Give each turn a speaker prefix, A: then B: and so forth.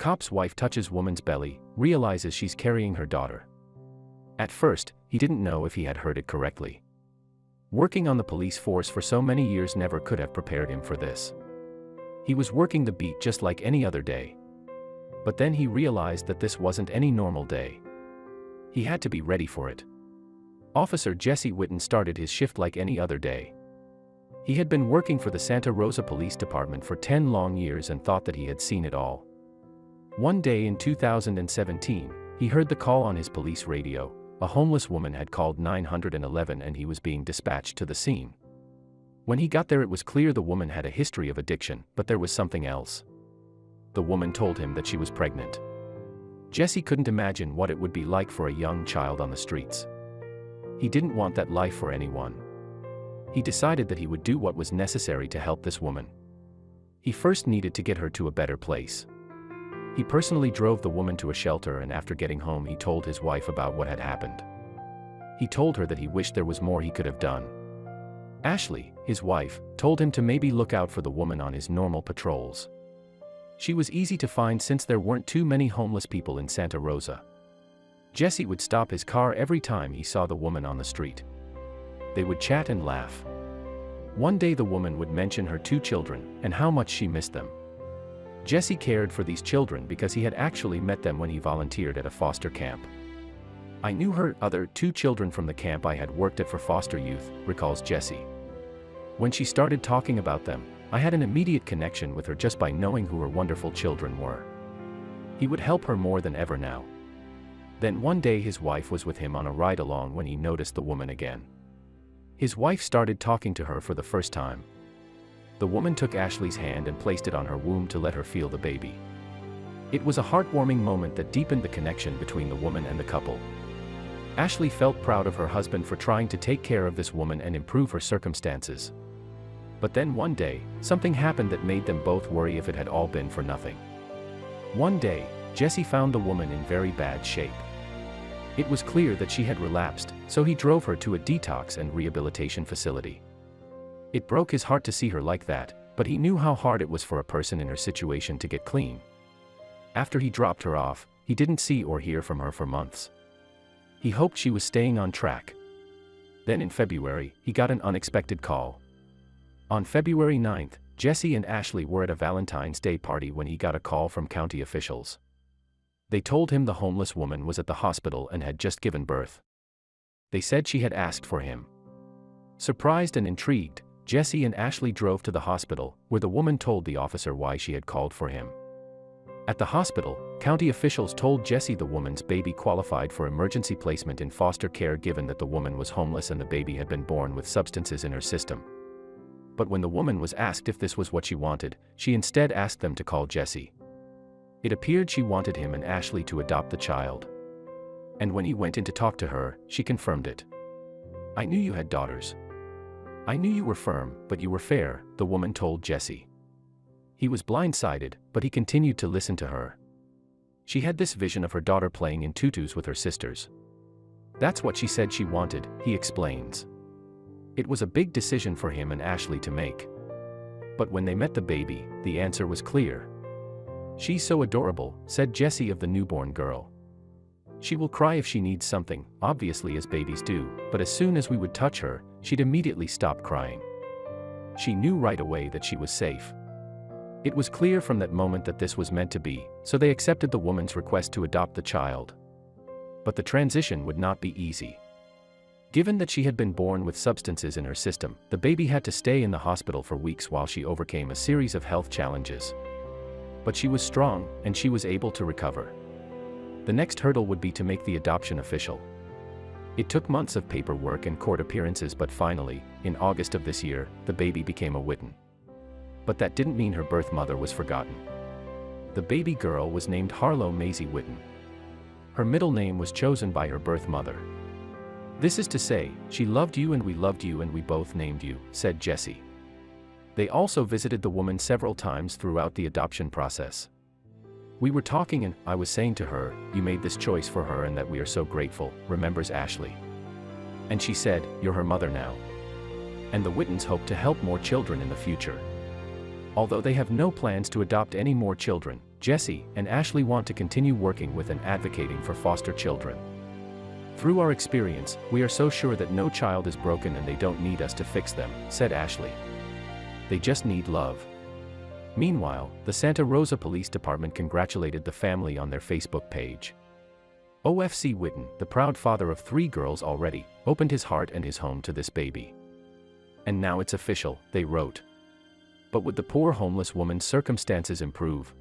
A: Cop's wife touches woman's belly, realizes she's carrying her daughter. At first, he didn't know if he had heard it correctly. Working on the police force for so many years never could have prepared him for this. He was working the beat just like any other day. But then he realized that this wasn't any normal day. He had to be ready for it. Officer Jesse Whitten started his shift like any other day. He had been working for the Santa Rosa Police Department for 10 long years and thought that he had seen it all. One day in 2017, he heard the call on his police radio. A homeless woman had called 911 and he was being dispatched to the scene. When he got there, it was clear the woman had a history of addiction, but there was something else. The woman told him that she was pregnant. Jesse couldn't imagine what it would be like for a young child on the streets. He didn't want that life for anyone. He decided that he would do what was necessary to help this woman. He first needed to get her to a better place. He personally drove the woman to a shelter, and after getting home he told his wife about what had happened. He told her that he wished there was more he could have done. Ashley, his wife, told him to maybe look out for the woman on his normal patrols. She was easy to find since there weren't too many homeless people in Santa Rosa. Jesse would stop his car every time he saw the woman on the street. They would chat and laugh. One day the woman would mention her 2 children and how much she missed them. Jesse cared for these children because he had actually met them when he volunteered at a foster camp. "I knew her other 2 children from the camp I had worked at for foster youth," recalls Jesse. "When she started talking about them, I had an immediate connection with her just by knowing who her wonderful children were." He would help her more than ever now. Then one day his wife was with him on a ride-along when he noticed the woman again. His wife started talking to her for the first time. The woman took Ashley's hand and placed it on her womb to let her feel the baby. It was a heartwarming moment that deepened the connection between the woman and the couple. Ashley felt proud of her husband for trying to take care of this woman and improve her circumstances. But then one day, something happened that made them both worry if it had all been for nothing. One day, Jesse found the woman in very bad shape. It was clear that she had relapsed, so he drove her to a detox and rehabilitation facility. It broke his heart to see her like that, but he knew how hard it was for a person in her situation to get clean. After he dropped her off, he didn't see or hear from her for months. He hoped she was staying on track. Then in February, he got an unexpected call. On February 9th, Jesse and Ashley were at a Valentine's Day party when he got a call from county officials. They told him the homeless woman was at the hospital and had just given birth. They said she had asked for him. Surprised and intrigued, Jesse and Ashley drove to the hospital, where the woman told the officer why she had called for him. At the hospital, county officials told Jesse the woman's baby qualified for emergency placement in foster care given that the woman was homeless and the baby had been born with substances in her system. But when the woman was asked if this was what she wanted, she instead asked them to call Jesse. It appeared she wanted him and Ashley to adopt the child. And when he went in to talk to her, she confirmed it. "I knew you had daughters. I knew you were firm, but you were fair," the woman told Jesse. He was blindsided, but he continued to listen to her. She had this vision of her daughter playing in tutus with her sisters. "That's what she said she wanted," he explains. It was a big decision for him and Ashley to make. But when they met the baby, the answer was clear. "She's so adorable," said Jesse of the newborn girl. "She will cry if she needs something, obviously as babies do, but as soon as we would touch her, she'd immediately stop crying. She knew right away that she was safe." It was clear from that moment that this was meant to be, so they accepted the woman's request to adopt the child. But the transition would not be easy. Given that she had been born with substances in her system, the baby had to stay in the hospital for weeks while she overcame a series of health challenges. But she was strong, and she was able to recover. The next hurdle would be to make the adoption official. It took months of paperwork and court appearances, but finally, in August of this year, the baby became a Whitten. But that didn't mean her birth mother was forgotten. The baby girl was named Harlow Maisie Whitten. Her middle name was chosen by her birth mother. "This is to say, she loved you and we loved you and we both named you," said Jesse. They also visited the woman several times throughout the adoption process. "We were talking and I was saying to her, you made this choice for her and that we are so grateful," remembers Ashley. "And she said, you're her mother now. And the Whittens hope to help more children in the future. Although they have no plans to adopt any more children, Jesse and Ashley want to continue working with and advocating for foster children. Through our experience, we are so sure that no child is broken and they don't need us to fix them, said Ashley. They just need love. Meanwhile, the Santa Rosa Police Department congratulated the family on their Facebook page. Jesse Whitten, the proud father of 3 girls already, opened his heart and his home to this baby. And now it's official, they wrote. But would the poor homeless woman's circumstances improve?